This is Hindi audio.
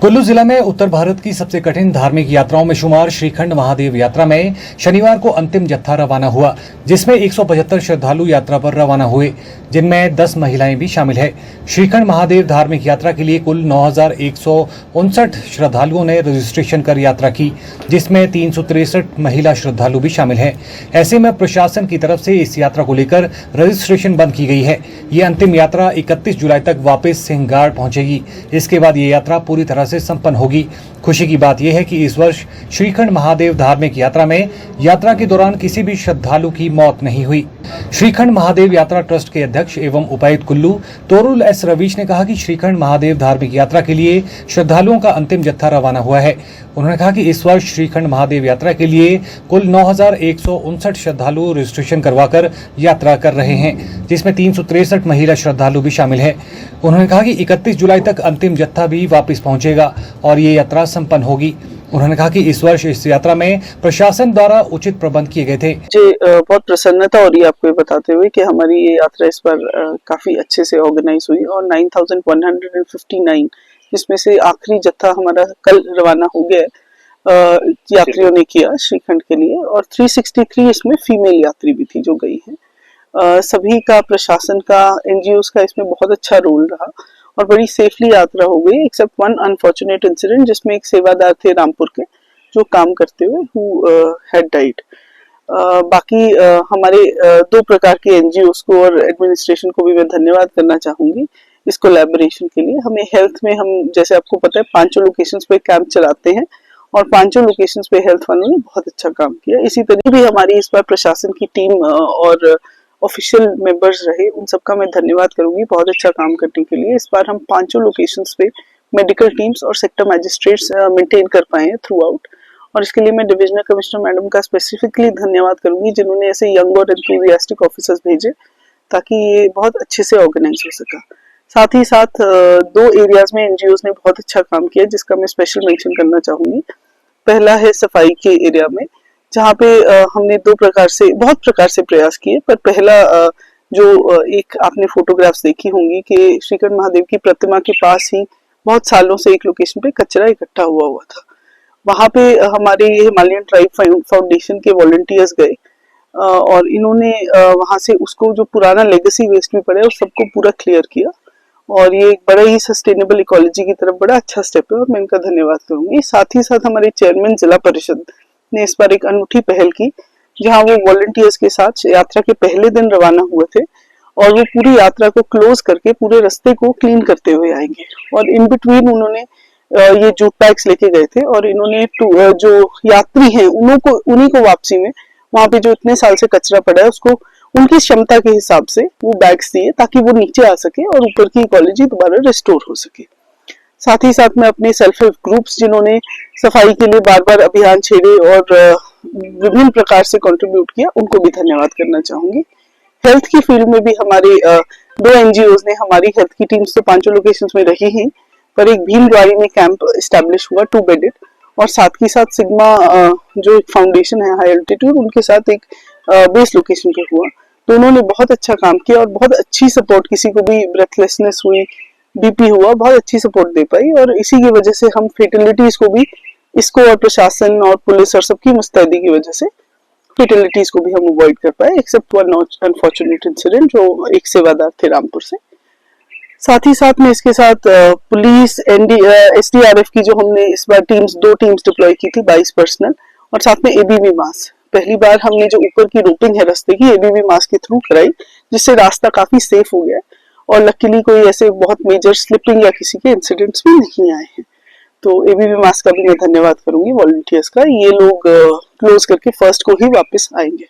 कुल्लू जिला में उत्तर भारत की सबसे कठिन धार्मिक यात्राओं में शुमार श्रीखंड महादेव यात्रा में शनिवार को अंतिम जत्था रवाना हुआ, जिसमें 175 श्रद्धालु यात्रा पर रवाना हुए, जिनमें 10 महिलाएं भी शामिल है। श्रीखंड महादेव धार्मिक यात्रा के लिए कुल 9,159 श्रद्धालुओं ने रजिस्ट्रेशन कर यात्रा की, जिसमें 363 महिला श्रद्धालु भी शामिल हैं। ऐसे में प्रशासन की तरफ से इस यात्रा को लेकर रजिस्ट्रेशन बंद की गई है। ये अंतिम यात्रा 31 जुलाई तक वापस सिंहगाड़ पहुंचेगी। इसके बाद ये यात्रा पूरी तरह से संपन्न होगी। खुशी की बात यह है कि इस वर्ष श्रीखंड महादेव धार्मिक यात्रा में यात्रा के दौरान किसी भी श्रद्धालु की मौत नहीं हुई। श्रीखंड महादेव यात्रा ट्रस्ट के अध्यक्ष एवं उपायुक्त कुल्लू तोरुल एस रवीश ने कहा कि श्रीखंड महादेव धार्मिक यात्रा के लिए श्रद्धालुओं का अंतिम जत्था रवाना हुआ है। उन्होंने कहा कि इस वर्ष श्रीखंड महादेव यात्रा के लिए कुल 9,159 श्रद्धालु रजिस्ट्रेशन करवाकर यात्रा कर रहे हैं, जिसमें 363 महिला श्रद्धालु भी शामिल हैं। उन्होंने कहा कि 31 जुलाई तक अंतिम जत्था भी वापस पहुंचेगा और ये यात्रा संपन्न होगी। उन्होंने कहा कि इस वर्ष इस यात्रा में प्रशासन द्वारा उचित प्रबंध किए गए थे। मुझे बहुत प्रसन्नता हो रही है आपको ये बताते हुए कि हमारी ये यात्रा इस बार काफी अच्छे से ऑर्गेनाइज हुई और 9,159 जिसमें से आखिरी जत्था हमारा कल रवाना हो गया यात्रियों ने किया श्रीखंड के लिए, और 363 इसमें फीमेल यात्री भी थी जो गई है। सभी का, प्रशासन का, एनजीओस का इसमें बहुत अच्छा रोल रहा और बड़ी सेफली यात्रा हो गई, एक्सेप्ट वन अनफॉर्चुनेट इंसिडेंट जिसमें एक सेवादार थे रामपुर के जो काम करते हुए हु हैड डाइड। बाकी हमारे दो प्रकार के एनजीओस को और एडमिनिस्ट्रेशन को भी मैं धन्यवाद करना चाहूंगी इस कोलैबोरेशन के लिए। हमें हेल्थ में, हम जैसे आपको पता है 5 लोकेशंस पे कैंप चलाते हैं और 5 लोकेशंस पे हेल्थ वालों ने बहुत अच्छा काम किया। इसी तरह भी हमारी इस बार प्रशासन की टीम और ऑफिशियल मेंबर्स रहे, उन सबका मैं धन्यवाद करूंगी बहुत अच्छा काम करने के लिए। इस बार हम 5 लोकेशंस पे मेडिकल टीम्स और सेक्टर मैजिस्ट्रेट्स मेंटेन कर पाए हैं थ्रू आउट, और इसके लिए मैं डिविजनल कमिश्नर मैडम का स्पेसिफिकली धन्यवाद करूंगी जिन्होंने ऐसे यंग और एंथुसियास्टिक ऑफिसर्स भेजे ताकि ये बहुत अच्छे से ऑर्गेनाइज हो सका। साथ ही साथ 2 एरियाज में एनजीओस ने बहुत अच्छा काम किया जिसका मैं स्पेशल मेंशन करना चाहूंगी। पहला है सफाई के एरिया में, जहाँ पे हमने बहुत प्रकार से प्रयास किए, पर पहला जो एक आपने फोटोग्राफ्स देखी होंगी कि श्रीखंड महादेव की प्रतिमा के पास ही बहुत सालों से एक लोकेशन पे कचरा इकट्ठा हुआ था। वहां पे हमारे हिमालयन ट्राइब फाउंडेशन के वॉलंटियर्स गए और इन्होंने वहां से उसको जो पुराना लेगेसी वेस्ट भी पड़ा है उस सबको पूरा क्लियर किया, और ये एक बड़ा ही सस्टेनेबल इकोलॉजी की तरफ बड़ा अच्छा स्टेप है और मैं इनका धन्यवाद करूंगी। साथ ही साथ हमारे चेयरमैन जिला परिषद ने इस बार एक अनूठी पहल की जहां वो वॉलंटियर्स के साथ यात्रा के पहले दिन रवाना हुए थे और वो पूरी यात्रा को क्लोज करके पूरे रास्ते को क्लीन करते हुए आएंगे, और इन बिटवीन उन्होंने ये जूट बैग्स लेके गए थे और इन्होंने जो यात्री हैं उन्हीं को वापसी में वहां पे जो इतने साल से कचरा पड़ा है उसको उनकी क्षमता के हिसाब से वो बैग्स दिए ताकि वो नीचे आ सके और ऊपर की इकोलॉजी दोबारा रिस्टोर हो सके। साथ ही साथ मैं अपने सेल्फ हेल्प ग्रुप्स जिन्होंने सफाई के लिए बार बार अभियान छेड़े और विभिन्न प्रकार से कंट्रीब्यूट किया उनको भी धन्यवाद करना चाहूंगी। हेल्थ की फील्ड में भी हमारे 2 एनजीओस ने, हमारी हेल्थ की टीम्स तो 5 लोकेशंस में रही ही, पर एक भीलवाड़ी में कैंप एस्टेब्लिश हुआ 2 बेडेड, और साथ ही साथ सिग्मा जो फाउंडेशन है हाई एल्टीट्यूड उनके साथ एक बेस लोकेशन पे हुआ। तो उन्होंने बहुत अच्छा काम किया और बहुत अच्छी सपोर्ट, किसी को भी ब्रेथलेसनेस हुई, बीपी हुआ, बहुत अच्छी सपोर्ट दे पाई, और इसी की वजह से हम फेटलिटीज को भी, इसको और प्रशासन और पुलिस और सबकी मुस्तैदी की वजह से फेटलिटीज को भी हम अवॉइड कर पाए, एक्सेप्ट वन अनफॉर्चुनेट इंसिडेंट जो एक सेवादार थे रामपुर से। साथ ही साथ में इसके साथ पुलिस, एसडीआरएफ की जो हमने इस बार 2 टीम्स डिप्लॉय की थी, 22 पर्सनल, और साथ में एबीबी मास। पहली बार हमने जो ऊपर की रोपिंग है रास्ते की एबीबी मास के थ्रू कराई, जिससे रास्ता काफी सेफ हो गया और लकीली कोई ऐसे बहुत मेजर स्लिपिंग या किसी के इंसिडेंट्स भी नहीं आए हैं। तो एबीबी मास का भी मैं धन्यवाद करूंगी वॉलंटियर्स का, ये लोग क्लोज करके फर्स्ट को ही वापस आएंगे।